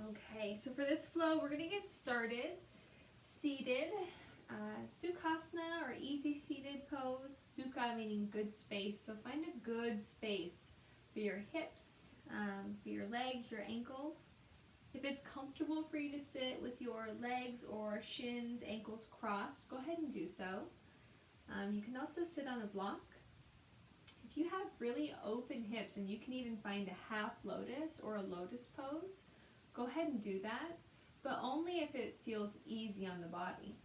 Okay, so for this flow, we're going to get started seated. Sukhasana or easy seated pose. Sukha meaning good space. So find a good space for your hips, for your legs, your ankles. If it's comfortable for you to sit with your legs or shins, ankles crossed, go ahead and do so. You can also sit on a block. If you have really open hips and you can even find a half lotus or a lotus pose, go ahead and do that, but only if it feels easy on the body.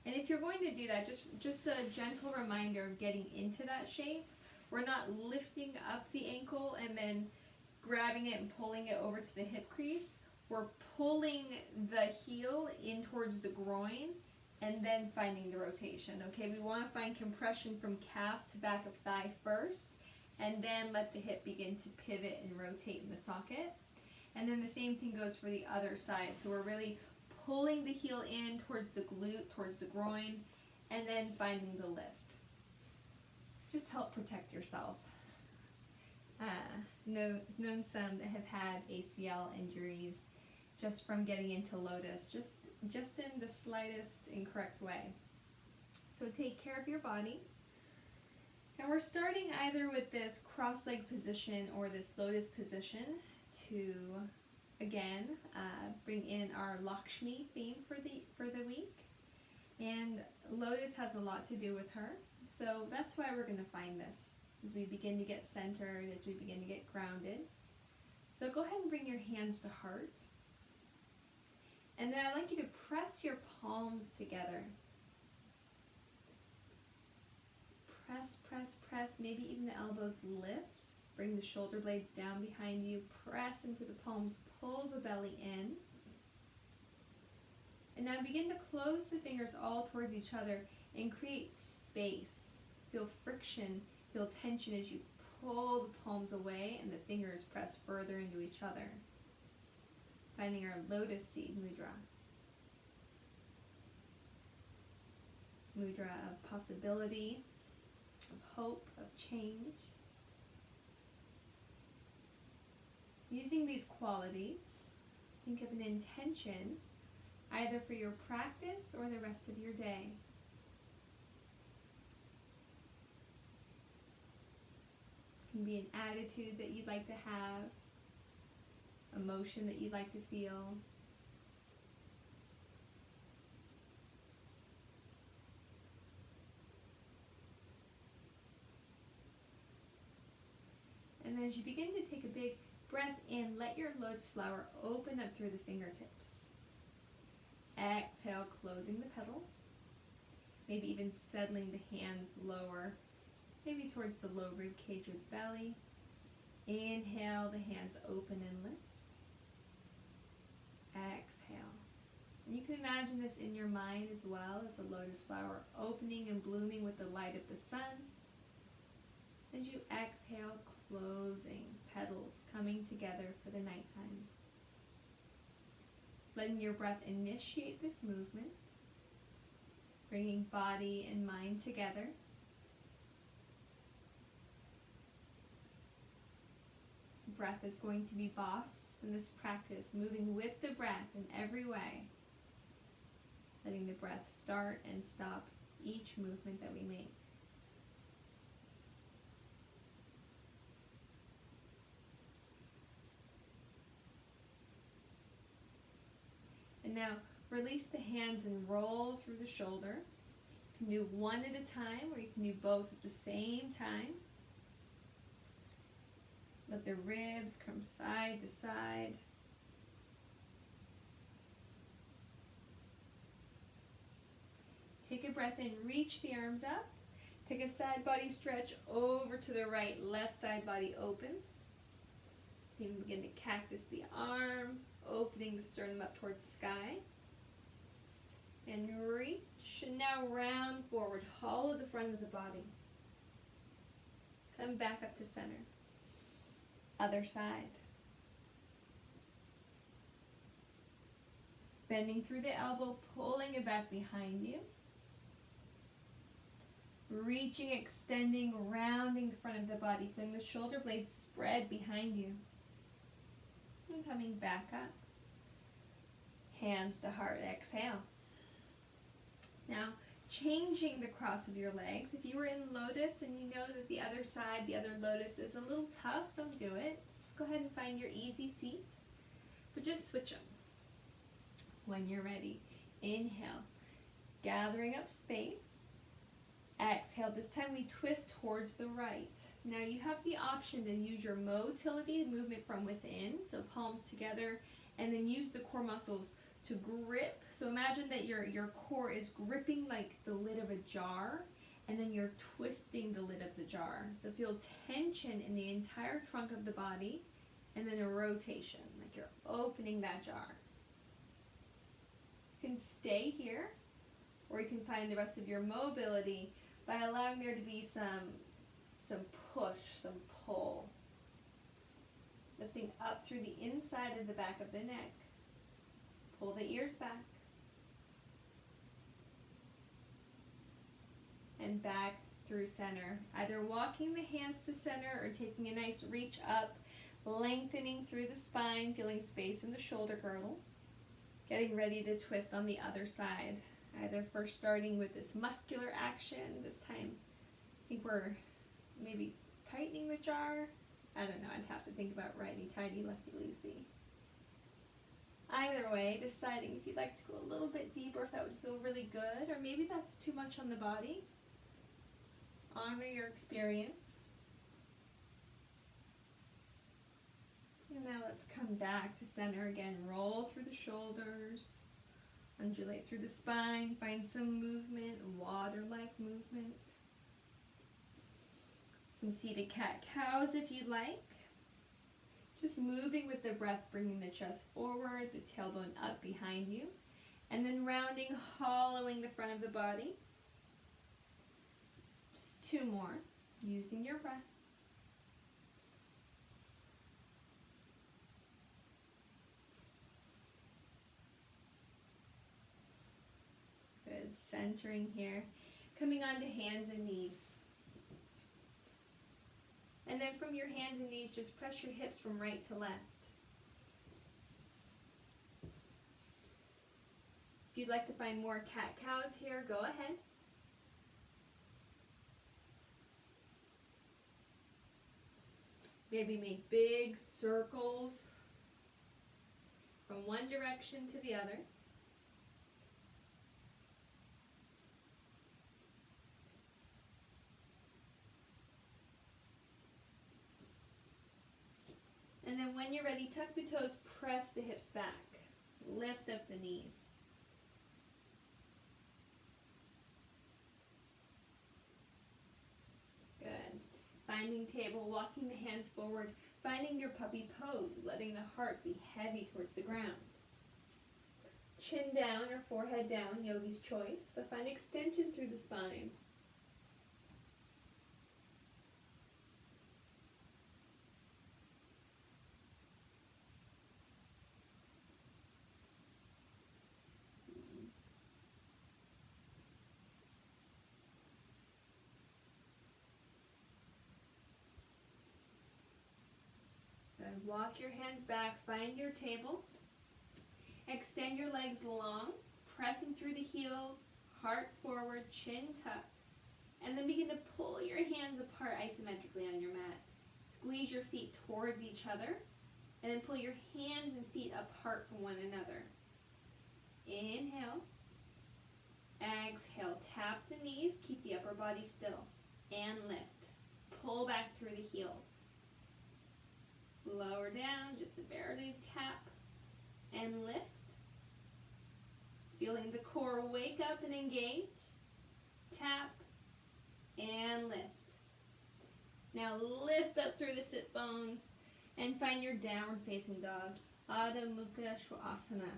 And if you're going to do that, just a gentle reminder of getting into that shape. We're not lifting up the ankle and then grabbing it and pulling it over to the hip crease. We're pulling the heel in towards the groin and then finding the rotation. Okay, we want to find compression from calf to back of thigh first, and then let the hip begin to pivot and rotate in the socket. And then the same thing goes for the other side. So we're really pulling the heel in towards the glute, towards the groin, and then finding the lift. Just help protect yourself. Known some that have had ACL injuries just from getting into lotus, just in the slightest incorrect way. So take care of your body. And we're starting either with this cross-leg position or this lotus position to, again, bring in our Lakshmi theme for the week. And lotus has a lot to do with her. So that's why we're going to find this as we begin to get centered, as we begin to get grounded. So go ahead and bring your hands to heart. And then I'd like you to press your palms together. Press, press, press. Maybe even the elbows lift. Bring the shoulder blades down behind you. Press into the palms. Pull the belly in. And now begin to close the fingers all towards each other and create space. Feel friction, feel tension as you pull the palms away and the fingers press further into each other. Finding our lotus seed mudra. Mudra of possibility, of hope, of change. Using these qualities, think of an intention either for your practice or the rest of your day. It can be an attitude that you'd like to have, emotion that you'd like to feel. And then as you begin to take a big breath in, let your lotus flower open up through the fingertips. Exhale, closing the petals. Maybe even settling the hands lower, maybe towards the low rib cage or the belly. Inhale, the hands open and lift. Exhale. And you can imagine this in your mind as well as the lotus flower opening and blooming with the light of the sun. As you exhale, closing, petals coming together for the nighttime. Letting your breath initiate this movement, bringing body and mind together. Breath is going to be boss in this practice, moving with the breath in every way. Letting the breath start and stop each movement that we make. And now release the hands and roll through the shoulders. You can do one at a time or you can do both at the same time. Let the ribs come side to side. Take a breath in, reach the arms up. Take a side body stretch over to the right, left side body opens. Then begin to cactus the arm, opening the sternum up towards the sky. And reach, and now round forward, hollow the front of the body. Come back up to center. Other side. Bending through the elbow, pulling it back behind you. Reaching, extending, rounding the front of the body, feeling the shoulder blades spread behind you. And coming back up. Hands to heart, exhale. Now, changing the cross of your legs. If you were in lotus and you know that the other side, the other lotus is a little tough, don't do it. Just go ahead and find your easy seat, but just switch them. When you're ready, inhale, gathering up space. Exhale, this time we twist towards the right. Now you have the option to use your motility, movement from within, so palms together, and then use the core muscles to grip. So imagine that your core is gripping like the lid of a jar, and then you're twisting the lid of the jar. So feel tension in the entire trunk of the body, and then a rotation, like you're opening that jar. You can stay here, or you can find the rest of your mobility by allowing there to be some push, some pull. Lifting up through the inside of the back of the neck. Pull the ears back. And back through center. Either walking the hands to center or taking a nice reach up, lengthening through the spine, feeling space in the shoulder girdle. Getting ready to twist on the other side. Either first starting with this muscular action, this time I think we're maybe tightening the jar. I don't know, I'd have to think about righty-tighty, lefty-loosey. Either way, deciding if you'd like to go a little bit deeper, if that would feel really good, or maybe that's too much on the body. Honor your experience. And now let's come back to center again. Roll through the shoulders. Undulate through the spine. Find some movement, water-like movement. Some seated cat-cows if you'd like. Just moving with the breath, bringing the chest forward, the tailbone up behind you. And then rounding, hollowing the front of the body. Just 2 more, using your breath. Good, centering here. Coming onto hands and knees. And then from your hands and knees, just press your hips from right to left. If you'd like to find more cat-cows here, go ahead. Maybe make big circles from one direction to the other. And then when you're ready, tuck the toes, press the hips back. Lift up the knees. Good. Finding table, walking the hands forward, finding your puppy pose, letting the heart be heavy towards the ground. Chin down or forehead down, yogi's choice, but find extension through the spine. Walk your hands back, find your table. Extend your legs long, pressing through the heels, heart forward, chin tucked. And then begin to pull your hands apart isometrically on your mat. Squeeze your feet towards each other, and then pull your hands and feet apart from one another. Inhale. Exhale, tap the knees, keep the upper body still, and lift. Pull back through the heels. Lower down, just a barely tap, and lift. Feeling the core wake up and engage. Tap, and lift. Now lift up through the sit bones, and find your downward facing dog, Adho Mukha Svanasana.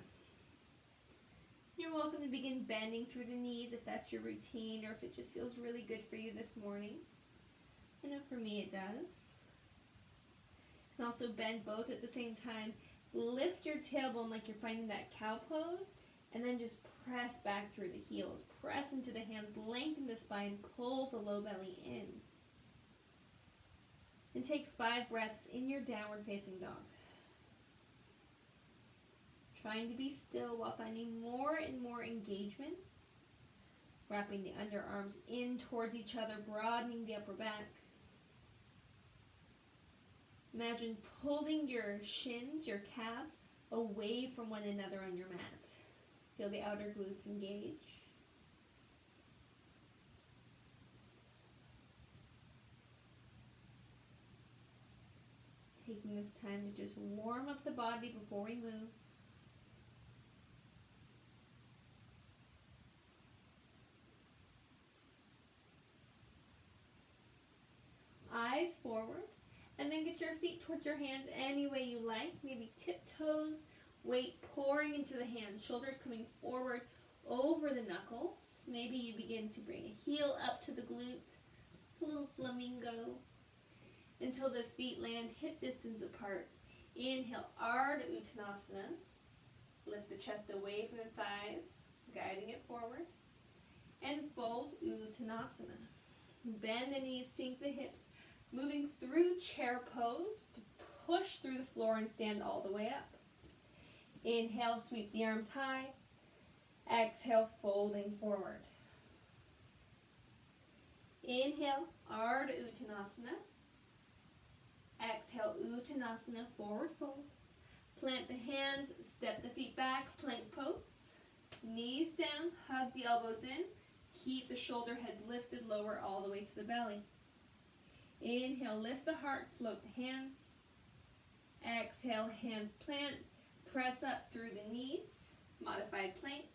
You're welcome to begin bending through the knees if that's your routine, or if it just feels really good for you this morning. I know for me it does. You can also bend both at the same time. Lift your tailbone like you're finding that cow pose, and then just press back through the heels. Press into the hands, lengthen the spine, pull the low belly in. And take 5 breaths in your downward facing dog. trying to be still while finding more and more engagement. Wrapping the underarms in towards each other, broadening the upper back. Imagine pulling your shins, your calves, away from one another on your mat. Feel the outer glutes engage. Taking this time to just warm up the body before we move. Eyes forward, and then get your feet towards your hands any way you like. Maybe tiptoes, weight pouring into the hands, shoulders coming forward over the knuckles. Maybe you begin to bring a heel up to the glute, a little flamingo, until the feet land hip distance apart. Inhale, Ardha Uttanasana. Lift the chest away from the thighs, guiding it forward. And fold Uttanasana. Bend the knees, sink the hips, moving through chair pose to push through the floor and stand all the way up. Inhale, sweep the arms high. Exhale, folding forward. Inhale, Ardha Uttanasana. Exhale, Uttanasana, forward fold. Plant the hands, step the feet back, plank pose. Knees down, hug the elbows in. Keep the shoulder heads lifted, lower all the way to the belly. Inhale, lift the heart, float the hands. Exhale, hands plant, press up through the knees. Modified plank.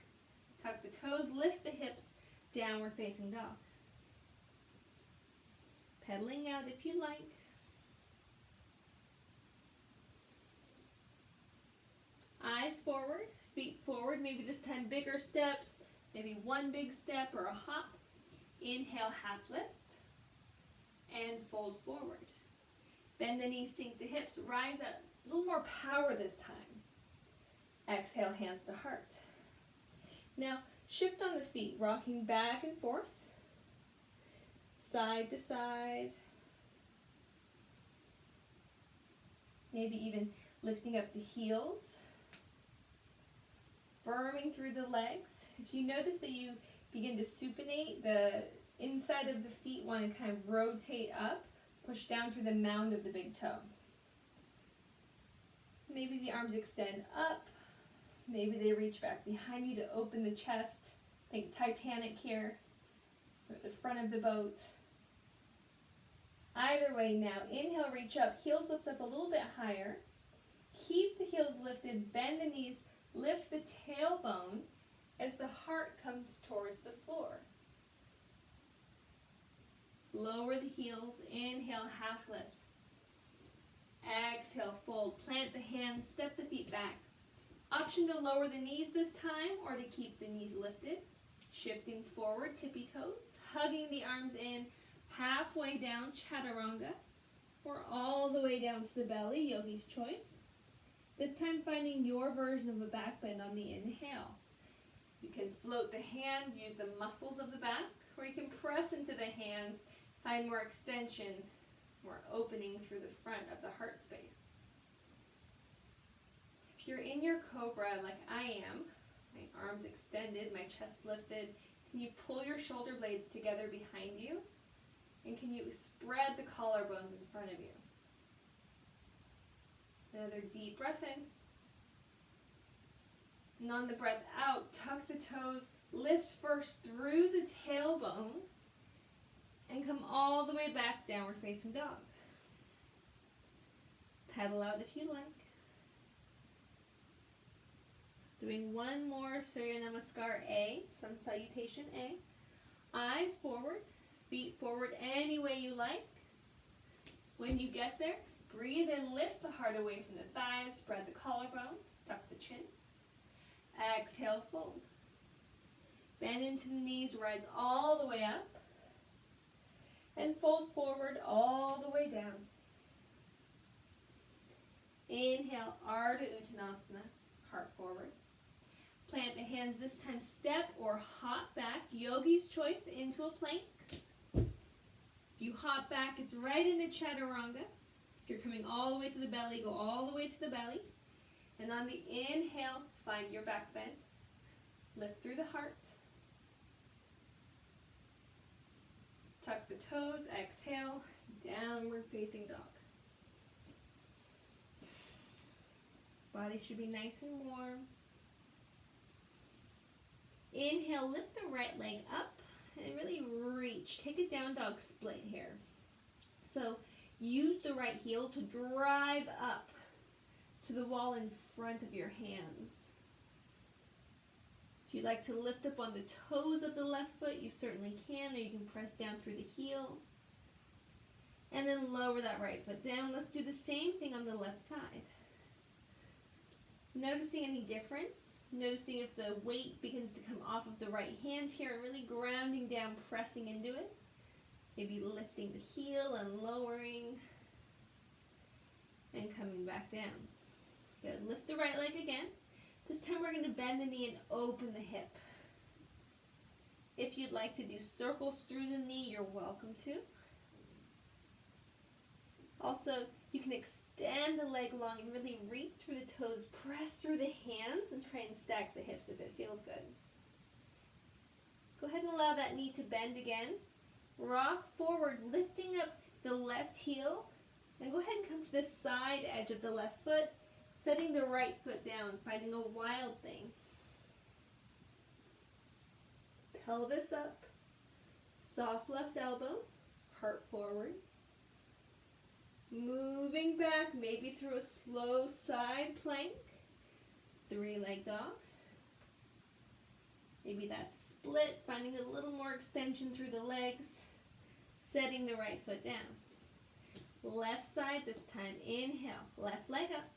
Tuck the toes, lift the hips, downward facing dog. Pedaling out if you like. Eyes forward, feet forward, maybe this time bigger steps, maybe one big step or a hop. Inhale, half lift, and fold forward. Bend the knees, sink the hips, rise up. A little more power this time. Exhale, hands to heart. Now, shift on the feet, rocking back and forth, side to side. Maybe even lifting up the heels. Firming through the legs. If you notice that you begin to supinate, the inside of the feet want to kind of rotate up, push down through the mound of the big toe. Maybe the arms extend up. Maybe they reach back behind you to open the chest. Think Titanic here, or the front of the boat. Either way now, inhale, reach up, heels lift up a little bit higher. Keep the heels lifted, bend the knees, lift the tailbone as the heart comes towards the floor. Lower the heels, inhale, half lift. Exhale, fold, plant the hands, step the feet back. Option to lower the knees this time or to keep the knees lifted. Shifting forward, tippy toes, hugging the arms in, halfway down, chaturanga, or all the way down to the belly, yogi's choice. This time finding your version of a back bend on the inhale. You can float the hands, use the muscles of the back, or you can press into the hands, find more extension, more opening through the front of the heart space. If you're in your cobra like I am, my arms extended, my chest lifted, can you pull your shoulder blades together behind you? And can you spread the collarbones in front of you? Another deep breath in. And on the breath out, tuck the toes, lift first through the tailbone, and come all the way back, downward facing dog. Pedal out if you like. Doing one more Surya Namaskar A, Sun Salutation A. Eyes forward, feet forward any way you like. When you get there, breathe in, lift the heart away from the thighs, spread the collarbones, tuck the chin. Exhale, fold. Bend into the knees, rise all the way up. And fold forward all the way down. Inhale, Ardha Uttanasana, heart forward. Plant the hands this time, step or hop back, yogi's choice, into a plank. If you hop back, it's right into chaturanga. If you're coming all the way to the belly, go all the way to the belly. And on the inhale, find your back bend. Lift through the heart. Tuck the toes, exhale, downward facing dog. Body should be nice and warm. Inhale, lift the right leg up and really reach. Take a down dog split here. So use the right heel to drive up to the wall in front of your hands. If you'd like to lift up on the toes of the left foot, you certainly can, or you can press down through the heel. And then lower that right foot down. Let's do the same thing on the left side. Noticing any difference, noticing if the weight begins to come off of the right hand here and really grounding down, pressing into it. Maybe lifting the heel and lowering and coming back down. Good. Lift the right leg again. This time we're going to bend the knee and open the hip. If you'd like to do circles through the knee, you're welcome to. Also, you can extend the leg long and really reach through the toes, press through the hands, and try and stack the hips if it feels good. Go ahead and allow that knee to bend again. Rock forward, lifting up the left heel, and go ahead and come to the side edge of the left foot, setting the right foot down, finding a wild thing. Pelvis up, soft left elbow, heart forward. Moving back, maybe through a slow side plank, 3-leg dog. Maybe that split, finding a little more extension through the legs, setting the right foot down. Left side this time, inhale, left leg up.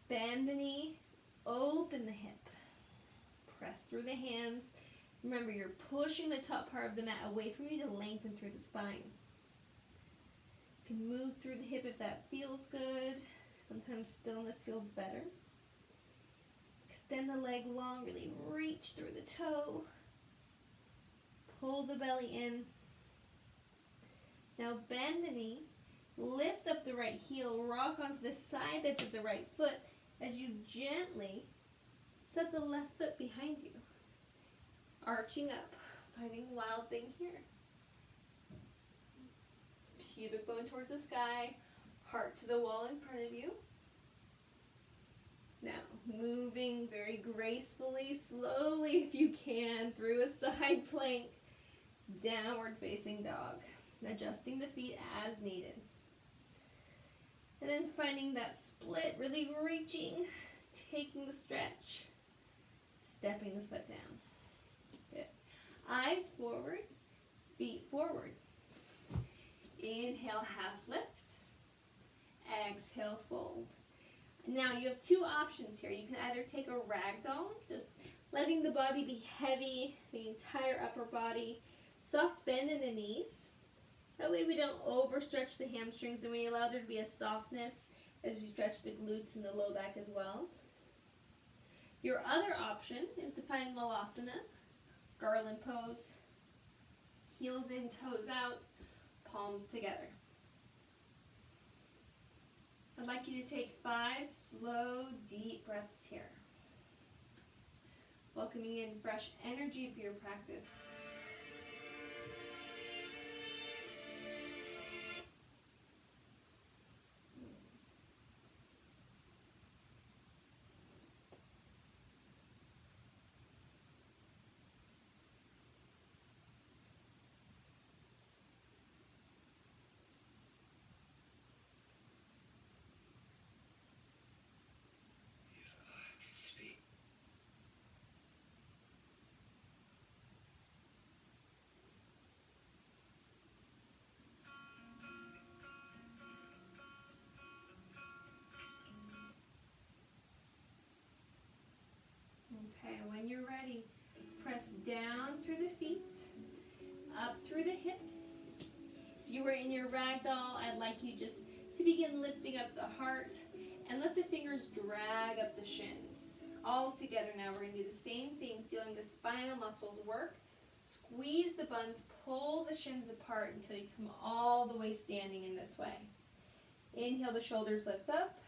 Bend the knee, open the hip. Press through the hands. Remember, you're pushing the top part of the mat away from you to lengthen through the spine. You can move through the hip if that feels good. Sometimes stillness feels better. Extend the leg long, really reach through the toe. Pull the belly in. Now bend the knee, lift up the right heel, rock onto the side edge of the right foot as you gently set the left foot behind you. Arching up, finding a wild thing here. Pubic bone towards the sky, heart to the wall in front of you. Now, moving very gracefully, slowly if you can, through a side plank, downward facing dog. Adjusting the feet as needed. And then finding that split, really reaching, taking the stretch, stepping the foot down. Good. Eyes forward, feet forward. Inhale, half lift. Exhale, fold. Now you have two options here. You can either take a ragdoll, just letting the body be heavy, the entire upper body, soft bend in the knees. That way we don't overstretch the hamstrings and we allow there to be a softness as we stretch the glutes and the low back as well. Your other option is to find Malasana, garland pose, heels in, toes out, palms together. I'd like you to take 5 slow, deep breaths here. Welcoming in fresh energy for your practice. Okay, when you're ready, press down through the feet, up through the hips. If you were in your ragdoll, I'd like you just to begin lifting up the heart and let the fingers drag up the shins. All together now, we're going to do the same thing, feeling the spinal muscles work. Squeeze the buns, pull the shins apart until you come all the way standing in this way. Inhale, the shoulders lift up.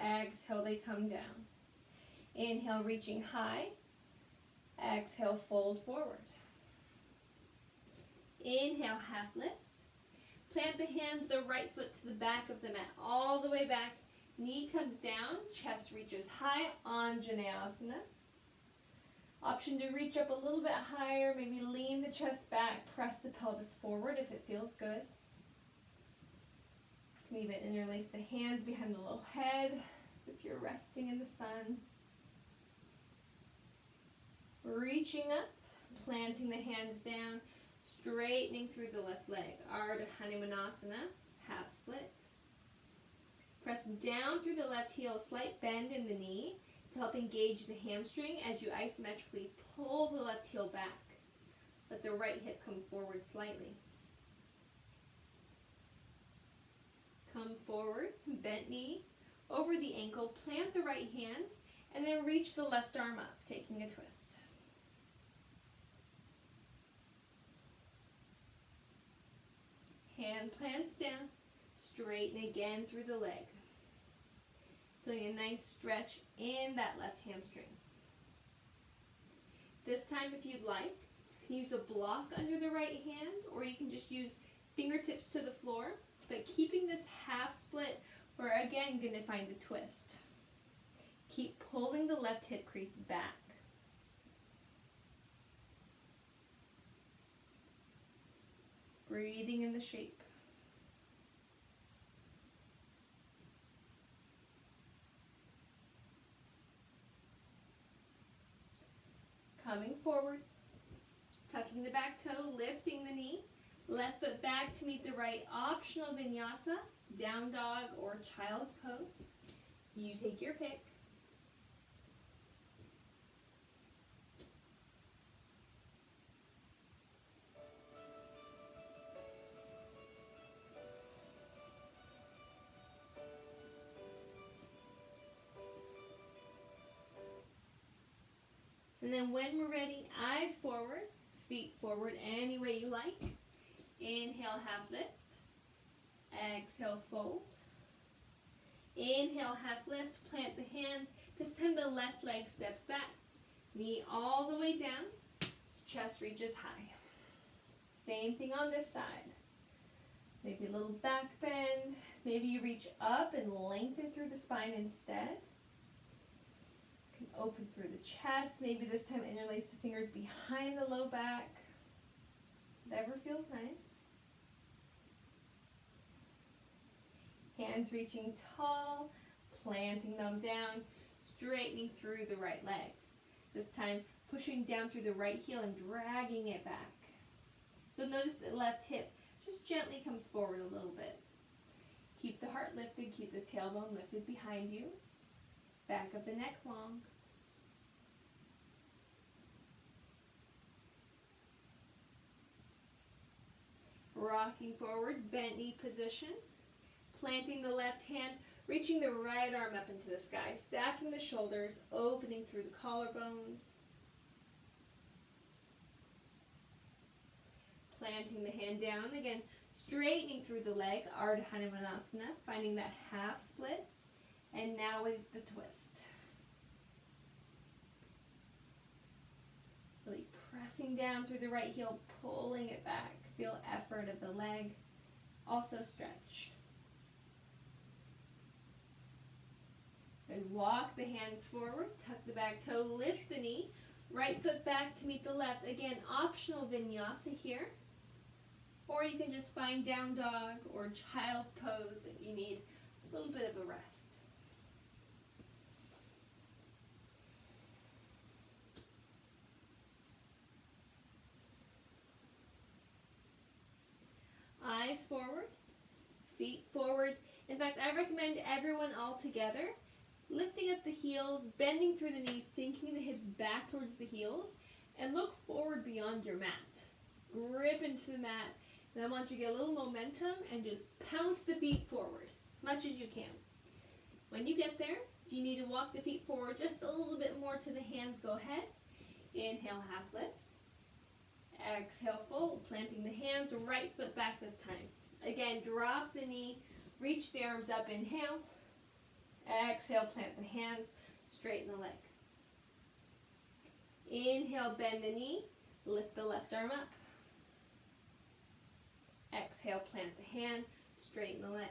Exhale, they come down. Inhale, reaching high. Exhale, fold forward. Inhale, half lift. Plant the hands, the right foot to the back of the mat, all the way back. Knee comes down, chest reaches high, Anjaneyasana. Option to reach up a little bit higher, maybe lean the chest back, press the pelvis forward if it feels good. You can even interlace the hands behind the low head, as if you're resting in the sun. Reaching up, planting the hands down, straightening through the left leg, Ardha Hanumanasana, half split. Press down through the left heel, slight bend in the knee to help engage the hamstring as you isometrically pull the left heel back. Let the right hip come forward slightly. Come forward, bent knee, over the ankle, plant the right hand, and then reach the left arm up, taking a twist. Hand plants down, straighten again through the leg. Feeling a nice stretch in that left hamstring. This time, if you'd like, you can use a block under the right hand, or you can just use fingertips to the floor, but keeping this half split, we're again going to find the twist. Keep pulling the left hip crease back. Breathing in the shape. Coming forward, tucking the back toe, lifting the knee, left foot back to meet the right, optional vinyasa, down dog or child's pose. You take your pick. And then when we're ready, eyes forward, feet forward any way you like. Inhale, half lift. Exhale, fold. Inhale, half lift, plant the hands. This time the left leg steps back. Knee all the way down, chest reaches high. Same thing on this side. Maybe a little back bend. Maybe you reach up and lengthen through the spine instead. Can open through the chest. Maybe this time interlace the fingers behind the low back. Whatever feels nice. Hands reaching tall, planting them down, straightening through the right leg. This time pushing down through the right heel and dragging it back. You'll notice the left hip just gently comes forward a little bit. Keep the heart lifted, keep the tailbone lifted behind you. Back of the neck long. Rocking forward, bent knee position. Planting the left hand, reaching the right arm up into the sky. Stacking the shoulders, opening through the collarbones. Planting the hand down, again, straightening through the leg, Ardha Hanumanasana, finding that half split. And now with the twist. Really pressing down through the right heel, pulling it back. Feel effort of the leg. Also stretch. Then walk the hands forward, tuck the back toe, lift the knee. Right foot back to meet the left. Again, optional vinyasa here. Or you can just find down dog or child's pose if you need a little bit of a rest. Eyes forward, feet forward. In fact, I recommend everyone all together, lifting up the heels, bending through the knees, sinking the hips back towards the heels, and look forward beyond your mat. Grip into the mat, and I want you to get a little momentum and just pounce the feet forward as much as you can. When you get there, if you need to walk the feet forward just a little bit more to the hands, go ahead. Inhale, half lift. Exhale, fold, planting the hands, right foot back this time. Again, drop the knee, reach the arms up, inhale. Exhale, plant the hands, straighten the leg. Inhale, bend the knee, lift the left arm up. Exhale, plant the hand, straighten the leg.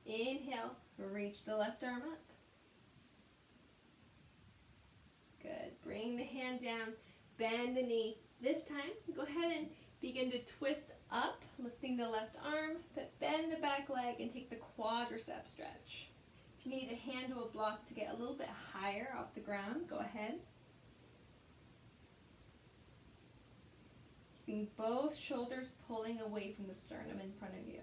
Inhale, reach the left arm up. Good. Bring the hand down, bend the knee. This time, go ahead and begin to twist up, lifting the left arm, but bend the back leg and take the quadricep stretch. If you need a hand to a block to get a little bit higher off the ground, go ahead. Keeping both shoulders pulling away from the sternum in front of you.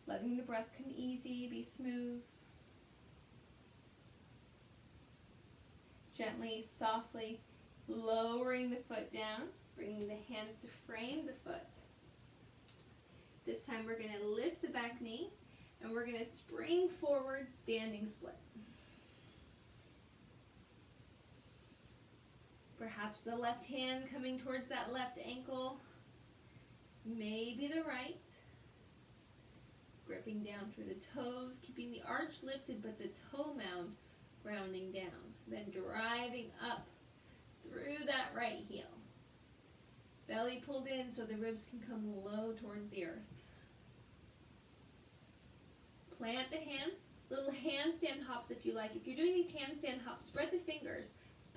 Letting the breath come easy, be smooth. Gently, softly lowering the foot down, bringing the hands to frame the foot. This time we're going to lift the back knee and we're going to spring forward, standing split. Perhaps the left hand coming towards that left ankle, maybe the right. Gripping down through the toes, keeping the arch lifted but the toe mound grounding down. Then driving up through that right heel. Belly pulled in so the ribs can come low towards the earth. Plant the hands, little handstand hops if you like. If you're doing these handstand hops, spread the fingers,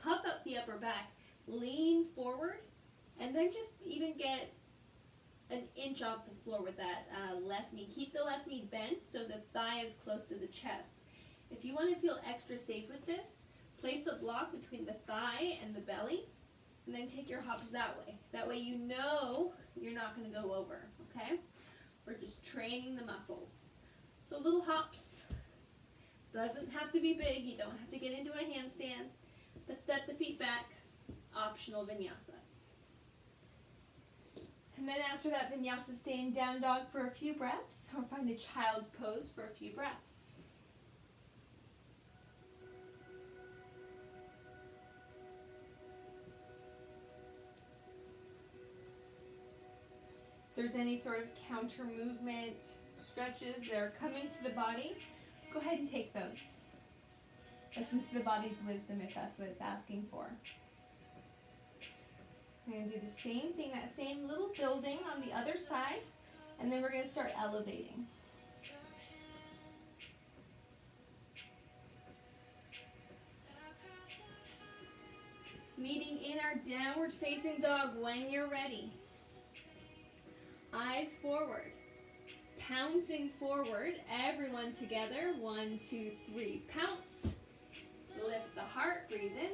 puff up the upper back, lean forward, and then just even get an inch off the floor with that left knee. Keep the left knee bent so the thigh is close to the chest. If you want to feel extra safe with this, place a block between the thigh and the belly, and then take your hops that way. That way you know you're not going to go over, okay? We're just training the muscles. So little hops. Doesn't have to be big. You don't have to get into a handstand. But step the feet back. Optional vinyasa. And then after that vinyasa, stay in down dog for a few breaths, or find a child's pose for a few breaths. If there's any sort of counter movement, stretches that are coming to the body, go ahead and take those. Listen to the body's wisdom if that's what it's asking for. We're going to do the same thing, that same little building on the other side, and then we're going to start elevating. Meeting in our downward facing dog when you're ready. Eyes forward. Pouncing forward, everyone together. 1, 2, 3, pounce. Lift the heart, breathe in.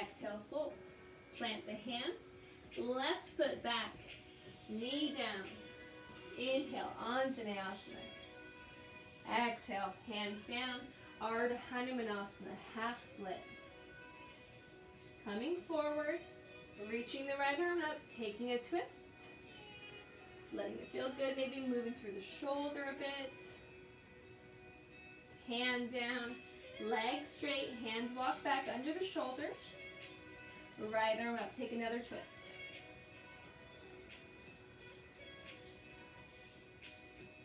Exhale, fold. Plant the hands, left foot back, knee down. Inhale, Anjaneyasana. Exhale, hands down, Ardha Hanumanasana, half split. Coming forward, reaching the right arm up, taking a twist. Letting it feel good, maybe moving through the shoulder a bit. Hand down, legs straight, hands walk back under the shoulders. Right arm up, take another twist.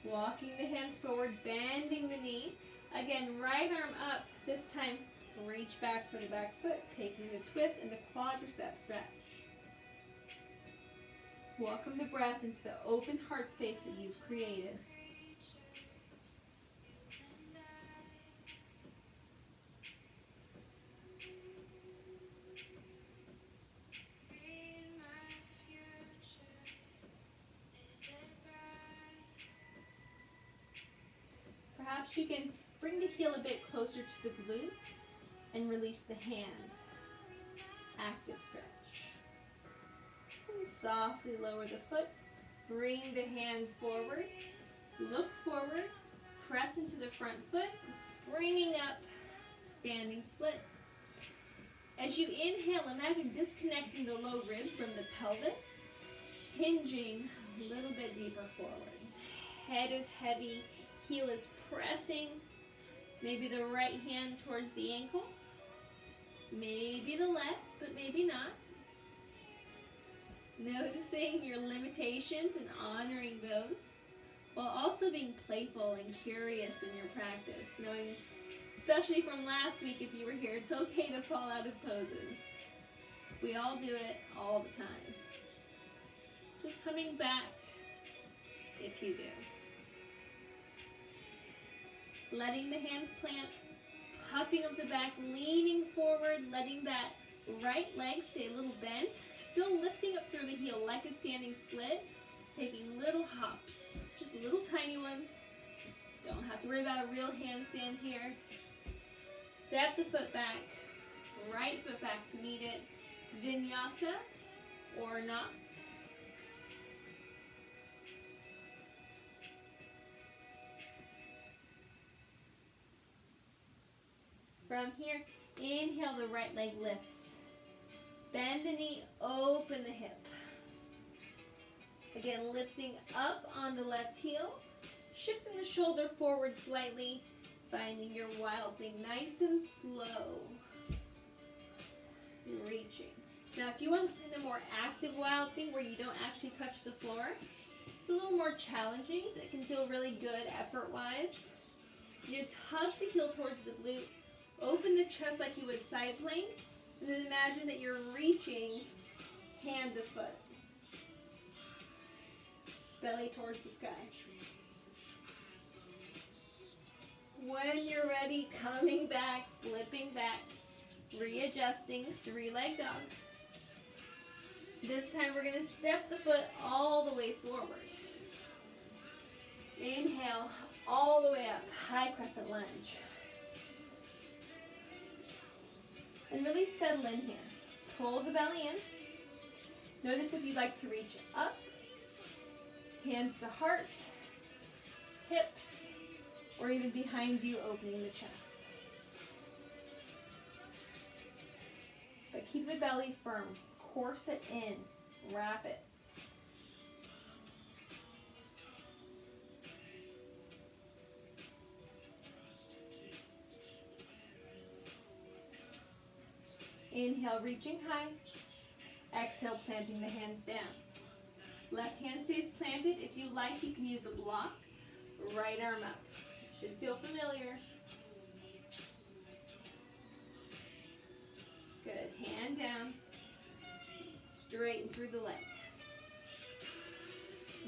Walking the hands forward, bending the knee. Again, right arm up. This time, reach back for the back foot, taking the twist and the quadricep stretch. Welcome the breath into the open heart space that you've created. Perhaps you can bring the heel a bit closer to the glute and release the hand. Active stretch. And softly lower the foot. Bring the hand forward. Look forward. Press into the front foot. Springing up. Standing split. As you inhale, imagine disconnecting the low rib from the pelvis. Hinging a little bit deeper forward. Head is heavy. Heel is pressing, maybe the right hand towards the ankle, maybe the left, but maybe not. Noticing your limitations and honoring those, while also being playful and curious in your practice, knowing, especially from last week if you were here, it's okay to fall out of poses. We all do it all the time. Just coming back if you do. Letting the hands plant, puffing up the back, leaning forward, letting that right leg stay a little bent, still lifting up through the heel like a standing split, taking little hops, just little tiny ones. Don't have to worry about a real handstand here. Step the foot back, right foot back to meet it, vinyasa or not. From here, inhale, the right leg lifts. Bend the knee, open the hip. Again, lifting up on the left heel, shifting the shoulder forward slightly, finding your wild thing nice and slow. Reaching. Now, if you want to find a more active wild thing where you don't actually touch the floor, it's a little more challenging, but it can feel really good effort-wise. You just hug the heel towards the glute, open the chest like you would side plank, and then imagine that you're reaching hand to foot. Belly towards the sky. When you're ready, coming back, flipping back, readjusting, three-leg dog. This time we're going to step the foot all the way forward. Inhale, all the way up, high crescent lunge. And really settle in here. Pull the belly in. Notice if you'd like to reach up, hands to heart, hips, or even behind you, opening the chest. But keep the belly firm. Corset in. Wrap it. Inhale, reaching high. Exhale, planting the hands down. Left hand stays planted. If you like, you can use a block. Right arm up. Should feel familiar. Good. Hand down. Straighten through the leg.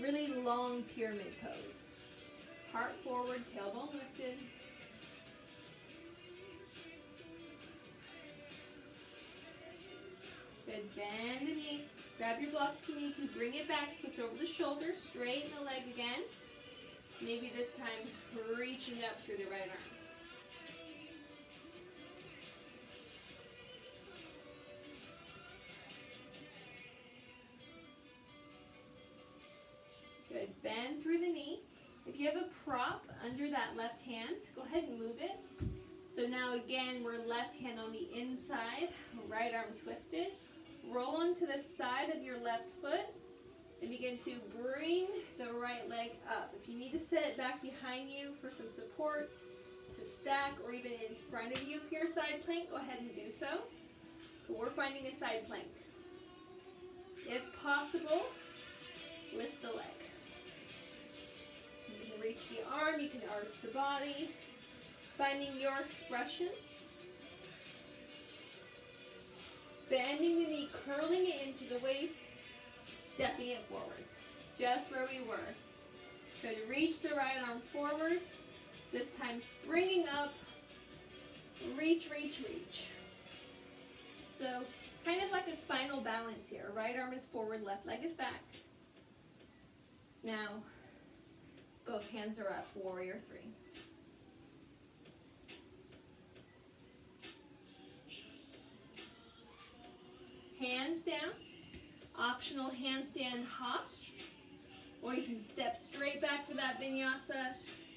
Really long pyramid pose. Heart forward, tailbone lifted. Good. Bend the knee. Grab your block if you need to. Bring it back. Switch over the shoulder. Straighten the leg again. Maybe this time reaching up through the right arm. Good. Bend through the knee. If you have a prop under that left hand, go ahead and move it. So now again, we're left hand on the inside, right arm twisted. Roll onto the side of your left foot and begin to bring the right leg up. If you need to set it back behind you for some support, to stack, or even in front of you if you're a side plank, go ahead and do so. But we're finding a side plank. If possible, lift the leg. You can reach the arm, you can arch the body, finding your expression. Bending the knee, curling it into the waist, stepping it forward. Just where we were. Good. Reach the right arm forward. This time springing up. Reach, reach, reach. So kind of like a spinal balance here. Right arm is forward, left leg is back. Now, both hands are up, warrior three. Hands down, optional handstand hops, or you can step straight back for that vinyasa,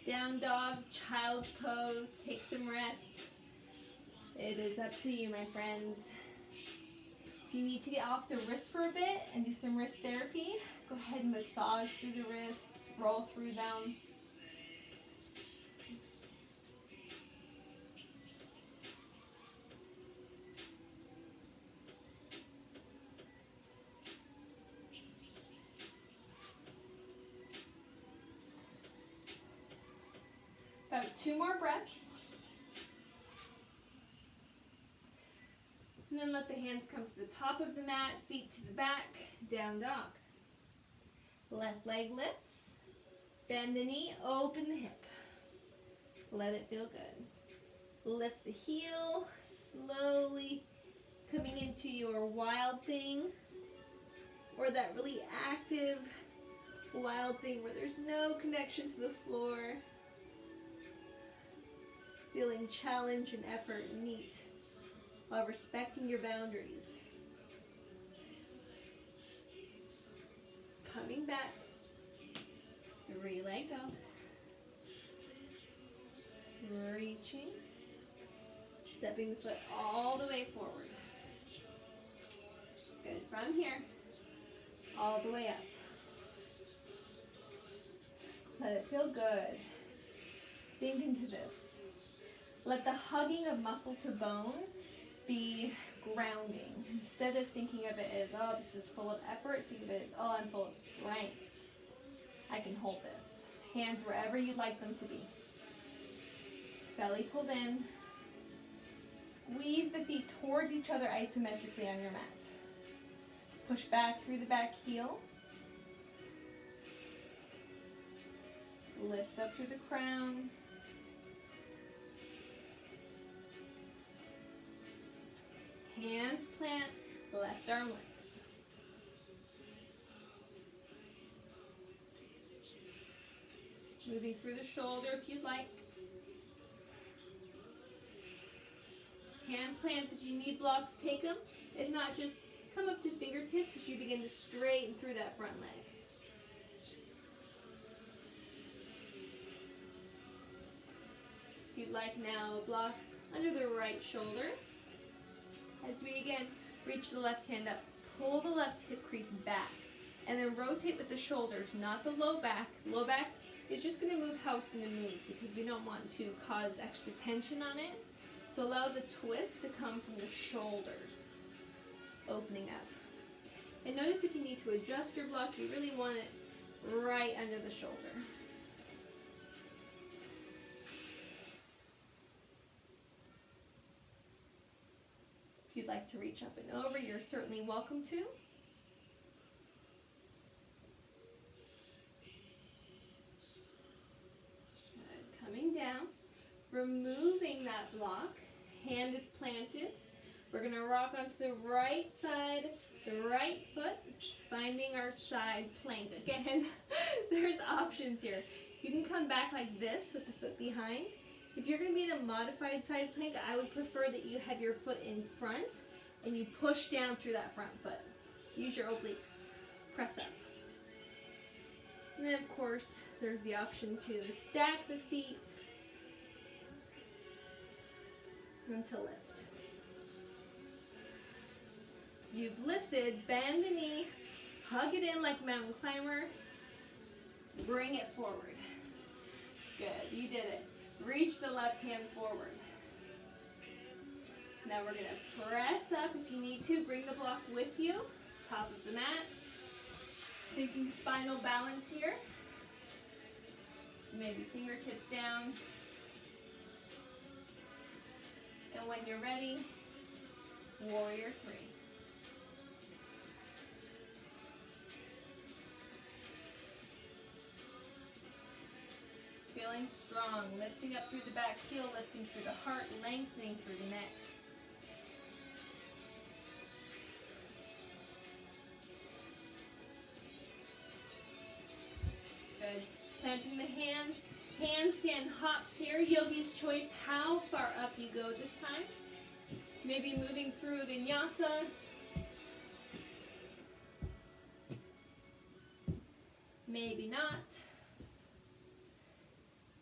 down dog, child's pose, take some rest. It is up to you, my friends. If you need to get off the wrist for a bit and do some wrist therapy, go ahead and massage through the wrists, roll through them. 2 more breaths. And then let the hands come to the top of the mat, feet to the back, down dog. Left leg lifts. Bend the knee, open the hip. Let it feel good. Lift the heel, slowly coming into your wild thing, or that really active wild thing where there's no connection to the floor. Feeling challenge and effort neat while respecting your boundaries. Coming back. 3-leg dog. Reaching. Stepping the foot all the way forward. Good. From here, all the way up. Let it feel good. Sink into this. Let the hugging of muscle to bone be grounding. Instead of thinking of it as, oh, this is full of effort, think of it as, oh, I'm full of strength. I can hold this. Hands wherever you'd like them to be. Belly pulled in. Squeeze the feet towards each other isometrically on your mat. Push back through the back heel. Lift up through the crown. Hands plant, left arm lifts. Moving through the shoulder if you'd like. Hand plants, if you need blocks, take them. If not, just come up to fingertips as you begin to straighten through that front leg. If you'd like now, a block under the right shoulder. As we again reach the left hand up, pull the left hip crease back, and then rotate with the shoulders, not the low back. Low back is just going to move how it's going to move because we don't want to cause extra tension on it. So allow the twist to come from the shoulders, opening up. And notice if you need to adjust your block, you really want it right under the shoulder. If you'd like to reach up and over, you're certainly welcome to. Coming down, removing that block, hand is planted. We're going to rock onto the right side, the right foot, finding our side plank. Again, there's options here. You can come back like this with the foot behind. If you're going to be in a modified side plank, I would prefer that you have your foot in front and you push down through that front foot. Use your obliques. Press up. And then, of course, there's the option to stack the feet and to lift. You've lifted, bend the knee, hug it in like mountain climber, bring it forward. Good, you did it. Reach the left hand forward. Now we're going to press up if you need to. Bring the block with you, top of the mat. Thinking spinal balance here. Maybe fingertips down. And when you're ready, warrior 3. Feeling strong, lifting up through the back heel, lifting through the heart, lengthening through the neck. Good. Planting the hands, handstand hops here, yogi's choice, how far up you go this time. Maybe moving through vinyasa. Maybe not.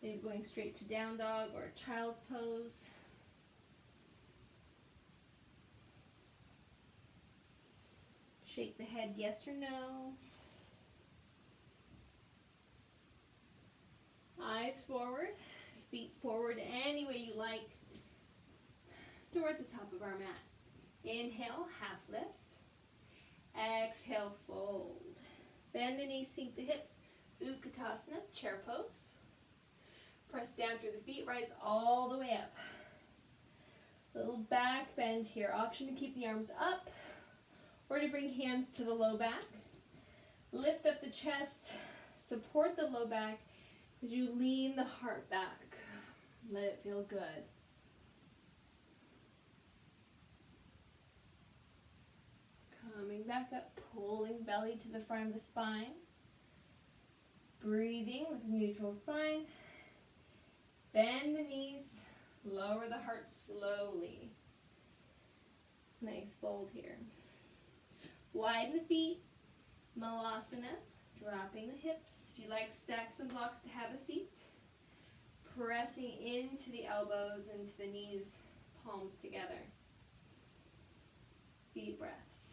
Maybe going straight to down dog or child's pose. Shake the head yes or no. Eyes forward, feet forward any way you like. So we're at the top of our mat. Inhale, half lift. Exhale, fold. Bend the knees, sink the hips. Utkatasana, chair pose. Press down through the feet, rise all the way up. Little back bend here. Option to keep the arms up or to bring hands to the low back. Lift up the chest, support the low back as you lean the heart back. Let it feel good. Coming back up, pulling belly to the front of the spine. Breathing with neutral spine. Bend the knees, lower the heart slowly. Nice fold here. Widen the feet, Malasana, dropping the hips. If you like stacks and blocks to have a seat, pressing into the elbows, into the knees, palms together. Deep breaths.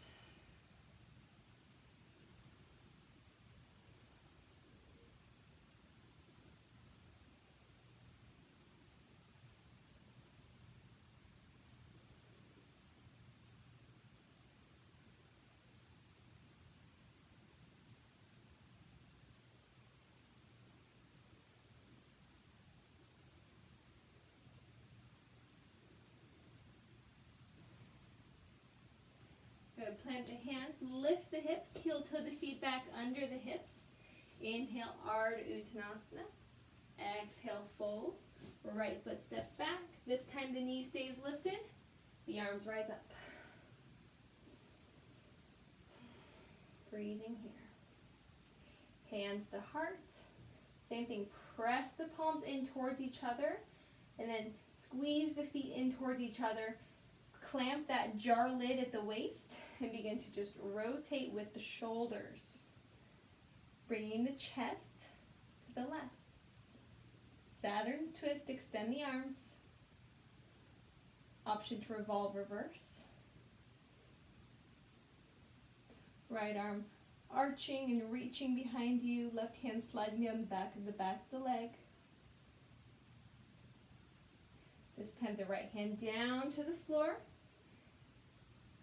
Good. Plant the hands, lift the hips, heel toe the feet back under the hips. Inhale, Ardha Uttanasana. Exhale, fold. Right foot steps back. This time the knee stays lifted. The arms rise up. Breathing here. Hands to heart. Same thing. Press the palms in towards each other. And then squeeze the feet in towards each other. Clamp that jar lid at the waist and begin to just rotate with the shoulders. Bringing the chest to the left. Saturn's twist, extend the arms. Option to revolve reverse. Right arm arching and reaching behind you. Left hand sliding down the back of the leg. This time the right hand down to the floor.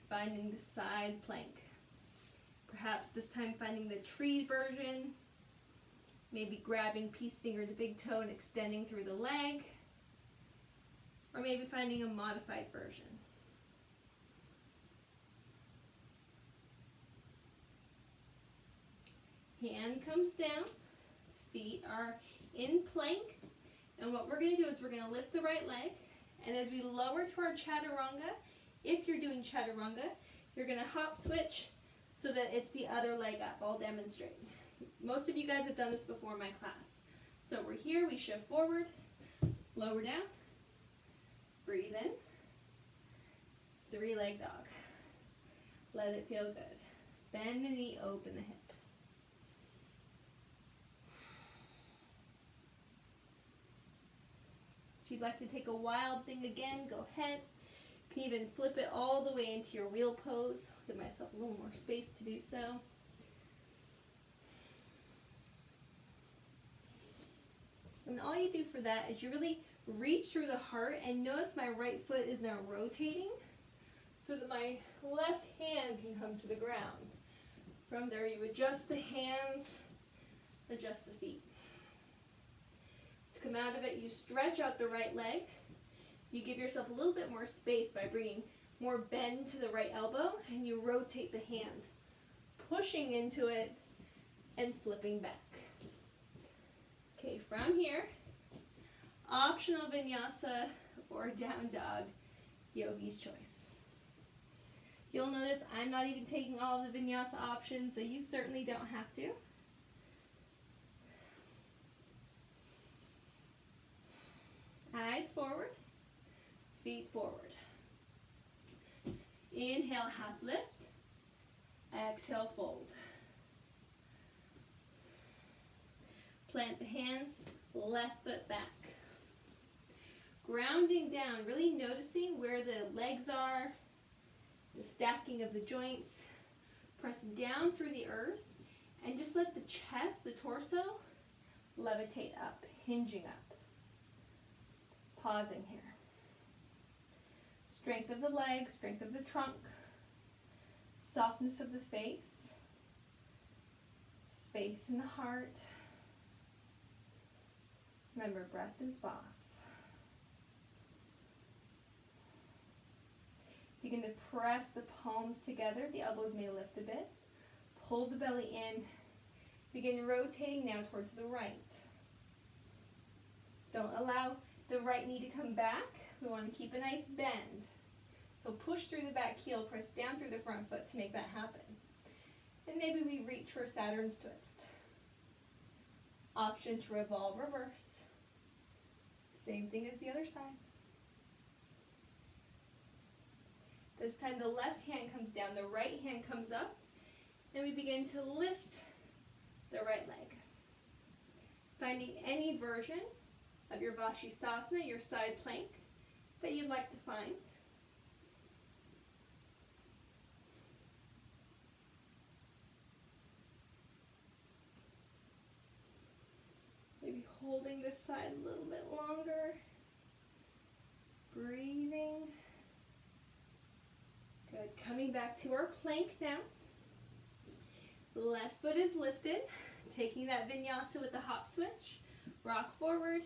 Finding the side plank. Perhaps this time finding the tree version. Maybe grabbing peace finger to big toe and extending through the leg. Or maybe finding a modified version. Hand comes down. Feet are in plank. And what we're going to do is we're going to lift the right leg. And as we lower to our chaturanga, if you're doing chaturanga, you're going to hop switch so that it's the other leg up. I'll demonstrate. Most of you guys have done this before in my class. So we're here, we shift forward, lower down, breathe in, three-leg dog. Let it feel good. Bend the knee, open the hip. If you'd like to take a wild thing again, go ahead. You can even flip it all the way into your wheel pose. Give myself a little more space to do so. And all you do for that is you really reach through the heart, and notice my right foot is now rotating so that my left hand can come to the ground. From there you adjust the hands, adjust the feet. To come out of it, you stretch out the right leg. You give yourself a little bit more space by bringing more bend to the right elbow, and you rotate the hand, pushing into it and flipping back. Okay, from here, optional vinyasa or down dog, yogi's choice. You'll notice I'm not even taking all of the vinyasa options, so you certainly don't have to. Eyes forward. Feet forward. Inhale, half lift. Exhale, fold. Plant the hands, left foot back. Grounding down, really noticing where the legs are, the stacking of the joints. Press down through the earth and just let the chest, the torso, levitate up, hinging up. Pausing here. Strength of the legs, strength of the trunk, softness of the face, space in the heart. Remember, breath is boss. Begin to press the palms together. The elbows may lift a bit. Pull the belly in. Begin rotating now towards the right. Don't allow the right knee to come back. We want to keep a nice bend. So push through the back heel, press down through the front foot to make that happen. And maybe we reach for Saturn's twist. Option to revolve reverse. Same thing as the other side. This time the left hand comes down, the right hand comes up, and we begin to lift the right leg. Finding any version of your Vashisthasana, your side plank, that you'd like to find. Maybe holding this side a little bit longer. Breathing. Good. Coming back to our plank now. Left foot is lifted. Taking that vinyasa with the hop switch. Rock forward.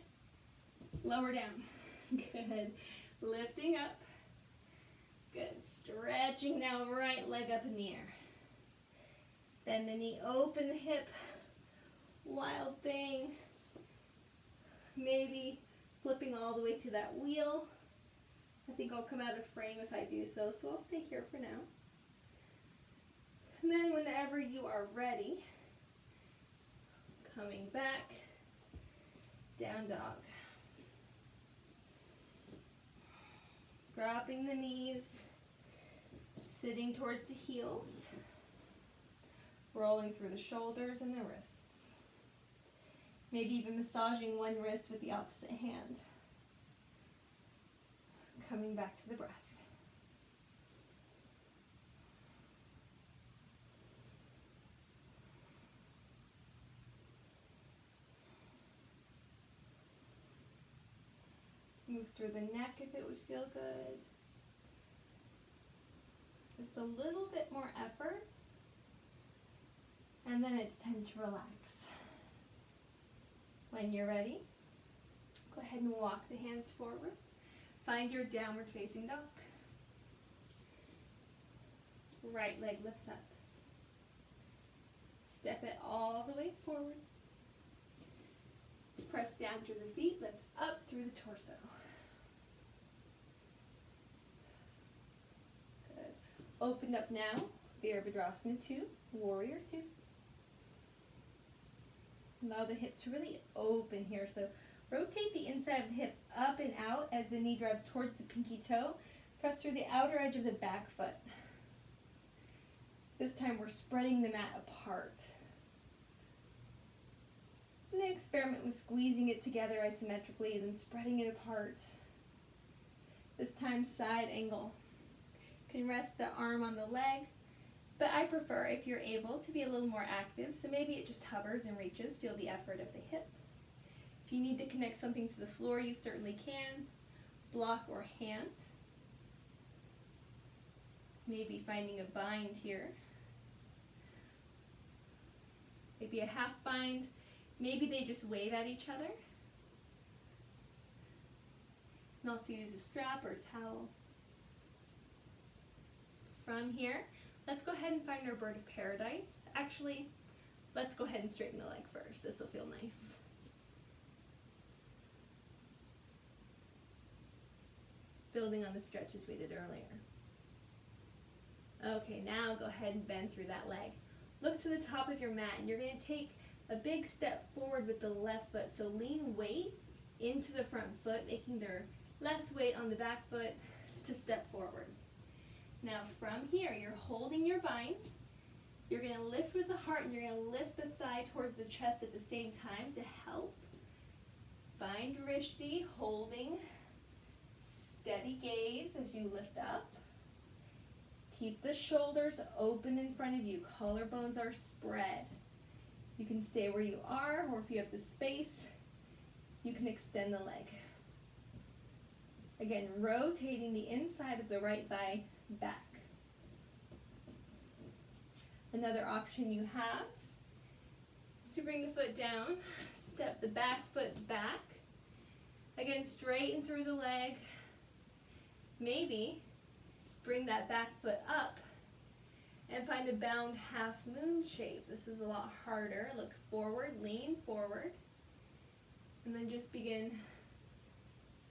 Lower down. Good. Lifting up. Good. Stretching now, right leg up in the air. Bend the knee, open the hip. Wild thing. Maybe flipping all the way to that wheel. I think I'll come out of frame if I do so, so I'll stay here for now. And then whenever you are ready, coming back, down dog. Dropping the knees, sitting towards the heels, rolling through the shoulders and the wrists. Maybe even massaging one wrist with the opposite hand. Coming back to the breath. Move through the neck if it would feel good. Just a little bit more effort. And then it's time to relax. When you're ready, go ahead and walk the hands forward. Find your downward facing dog. Right leg lifts up. Step it all the way forward. Press down through the feet, lift up through the torso. Good. Open up now, Virabhadrasana 2, Warrior 2. Allow the hip to really open here. So rotate the inside of the hip up and out as the knee drives towards the pinky toe. Press through the outer edge of the back foot. This time we're spreading the mat apart. And then experiment with squeezing it together isometrically, then spreading it apart. This time side angle. You can rest the arm on the leg, but I prefer, if you're able, to be a little more active, so maybe it just hovers and reaches. Feel the effort of the hip. If you need to connect something to the floor, you certainly can. Block or hand. Maybe finding a bind here. Maybe a half bind. Maybe they just wave at each other. And also use a strap or a towel. From here, let's go ahead and find our bird of paradise. Actually, let's go ahead and straighten the leg first. This will feel nice. Building on the stretches we did earlier. Okay, now go ahead and bend through that leg. Look to the top of your mat, and you're going to take a big step forward with the left foot. So lean weight into the front foot, making there less weight on the back foot to step forward. Now from here, you're holding your bind. You're going to lift with the heart, and you're going to lift the thigh towards the chest at the same time to help. Bind Rishti, holding steady gaze as you lift up. Keep the shoulders open in front of you. Collarbones are spread. You can stay where you are, or if you have the space, you can extend the leg. Again, rotating the inside of the right thigh back. Another option you have is to bring the foot down, step the back foot back, Again, straighten through the leg. Maybe bring that back foot up and find a bound half moon shape. This is a lot harder. Look forward, lean forward, and then just begin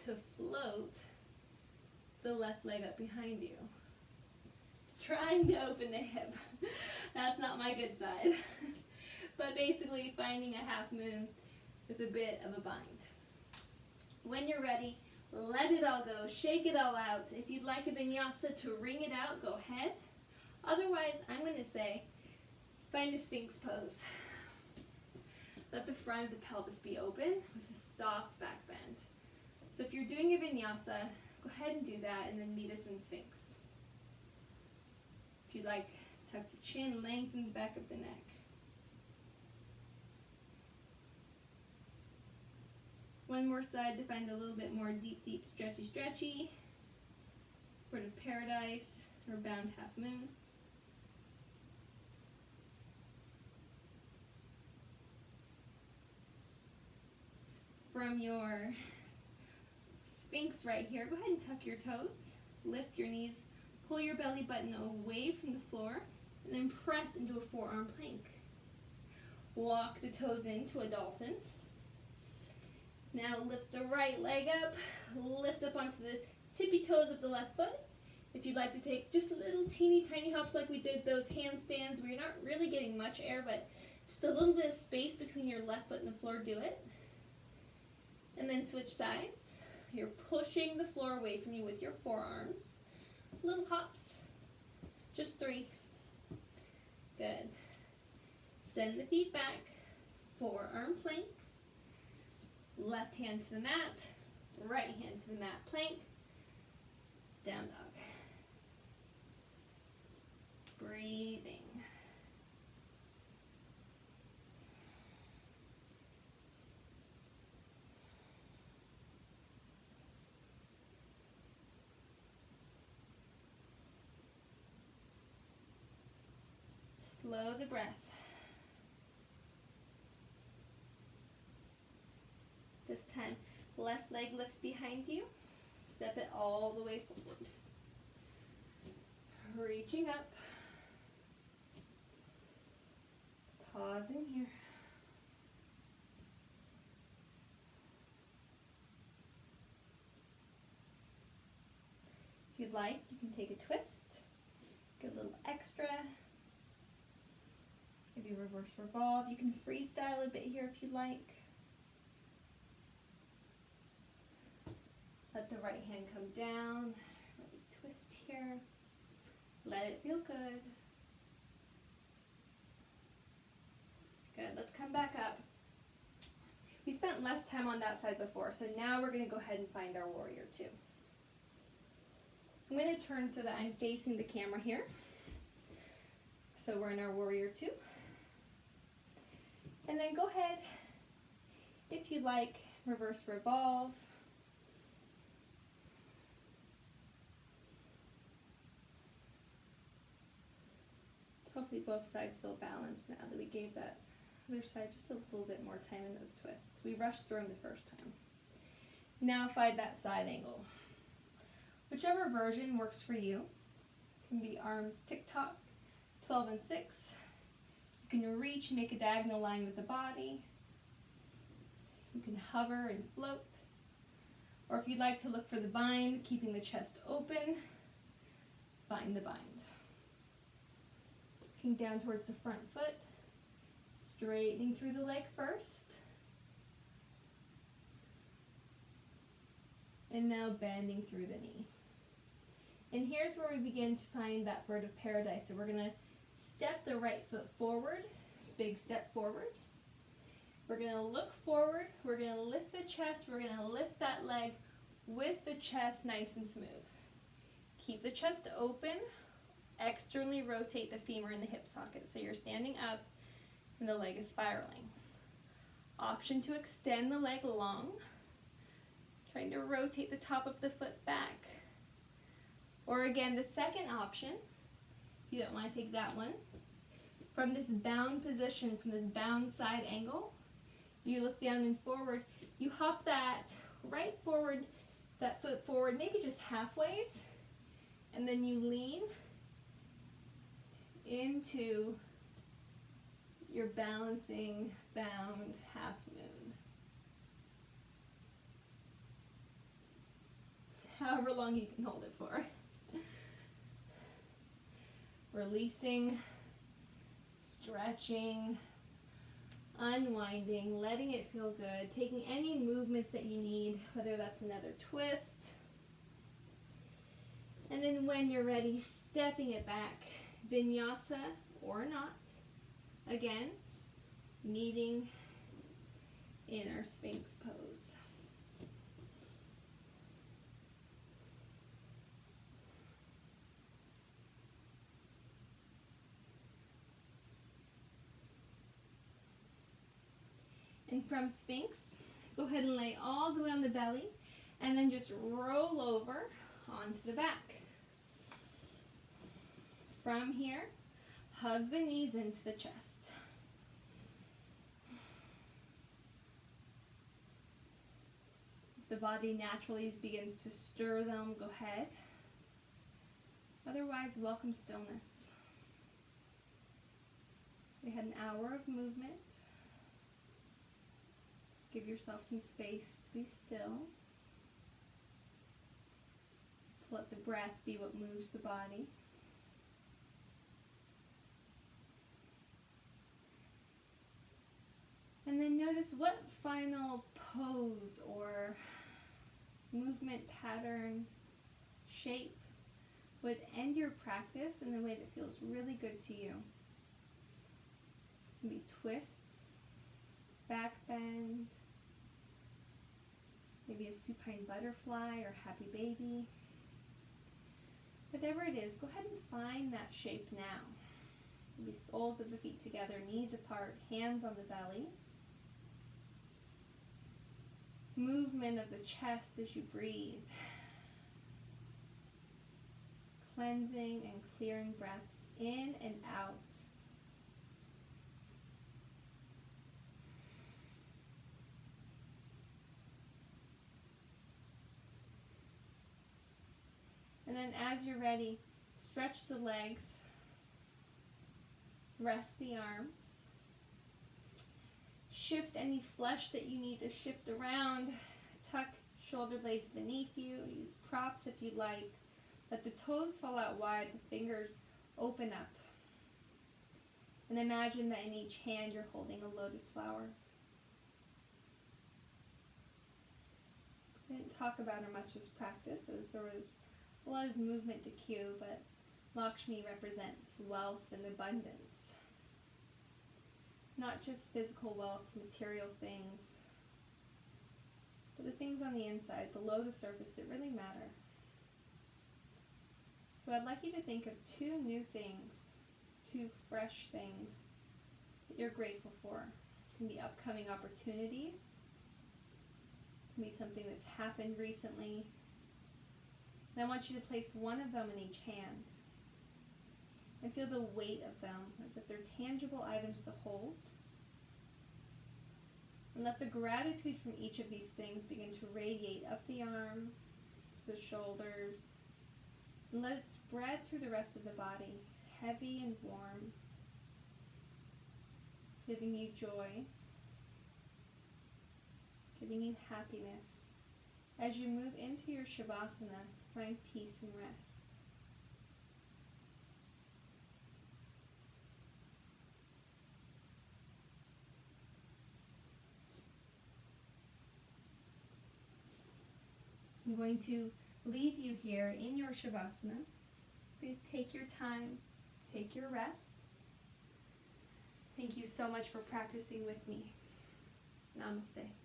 to float the left leg up behind you. Trying to open the hip. That's not my good side. But basically finding a half moon with a bit of a bind. When you're ready, let it all go, shake it all out. If you'd like a vinyasa to wring it out, go ahead. Otherwise, I'm going to say, find a Sphinx pose. Let the front of the pelvis be open with a soft back bend. So if you're doing a vinyasa, go ahead and do that, and then meet us in Sphinx. If you'd like, tuck your chin, lengthen the back of the neck. One more side to find a little bit more deep, deep, stretchy, stretchy. Bird of paradise, or bound half moon. From your Sphinx right here, go ahead and tuck your toes, lift your knees, pull your belly button away from the floor, and then press into a forearm plank. Walk the toes into a dolphin. Now lift the right leg up, lift up onto the tippy toes of the left foot. If you'd like to take just little teeny tiny hops like we did those handstands where you're not really getting much air, but just a little bit of space between your left foot and the floor, do it. And then switch sides. You're pushing the floor away from you with your forearms. Little hops. Just 3. Good. Send the feet back. Forearm plank. Left hand to the mat. Right hand to the mat. Plank. Down dog. Breathing. Slow the breath. This time, left leg lifts behind you. Step it all the way forward. Reaching up. Pausing here. If you'd like, you can take a twist. Get a little extra. Maybe reverse revolve. You can freestyle a bit here if you'd like. Let the right hand come down. Let me twist here. Let it feel good. Good. Let's come back up. We spent less time on that side before, so now we're going to go ahead and find our warrior two. I'm going to turn so that I'm facing the camera here. So we're in our warrior two. And then go ahead, if you'd like, reverse revolve. Hopefully both sides feel balanced now that we gave that other side just a little bit more time in those twists. We rushed through them the first time. Now find that side angle. Whichever version works for you. It can be arms tick-tock, 12 and 6. You can reach and make a diagonal line with the body. You can hover and float. Or if you'd like to look for the bind, keeping the chest open, find the bind. Looking down towards the front foot, straightening through the leg first. And now bending through the knee. And here's where we begin to find that bird of paradise. So we're going to step the right foot forward, big step forward. We're going to look forward, we're going to lift the chest, we're going to lift that leg with the chest nice and smooth. Keep the chest open, externally rotate the femur and the hip socket so you're standing up and the leg is spiraling. Option to extend the leg long, trying to rotate the top of the foot back. Or again, the second option, if you don't want to take that one, from this bound position, from this bound side angle, you look down and forward, you hop that right forward, that foot forward, maybe just halfway, and then you lean into your balancing bound half moon. However long you can hold it for. Releasing, stretching, unwinding, letting it feel good, taking any movements that you need, whether that's another twist. And then when you're ready, stepping it back, vinyasa or not. Again, meeting in our Sphinx pose. And from Sphinx, go ahead and lay all the way on the belly and then just roll over onto the back. From here, hug the knees into the chest. If the body naturally begins to stir them, go ahead. Otherwise, welcome stillness. We had an hour of movement. Give yourself some space to be still. To let the breath be what moves the body. And then notice what final pose or movement pattern, shape would end your practice in a way that feels really good to you. It can be twists, back bend, maybe a supine butterfly or happy baby. Whatever it is, go ahead and find that shape now. Maybe soles of the feet together, knees apart, hands on the belly. Movement of the chest as you breathe. Cleansing and clearing breaths in and out. And then as you're ready, stretch the legs, rest the arms, shift any flesh that you need to shift around, tuck shoulder blades beneath you, use props if you'd like. Let the toes fall out wide, the fingers open up. And imagine that in each hand you're holding a lotus flower. I didn't talk about her much as practice, as there was a lot of movement to cue, but Lakshmi represents wealth and abundance. Not just physical wealth, material things, but the things on the inside, below the surface that really matter. So I'd like you to think of 2 new things, 2 fresh things that you're grateful for. It can be upcoming opportunities, it can be something that's happened recently. And I want you to place one of them in each hand and feel the weight of them as if they're tangible items to hold. And let the gratitude from each of these things begin to radiate up the arm, to the shoulders, and let it spread through the rest of the body, heavy and warm, giving you joy, giving you happiness. As you move into your Shavasana, find peace and rest. I'm going to leave you here in your Shavasana. Please take your time, take your rest. Thank you so much for practicing with me. Namaste.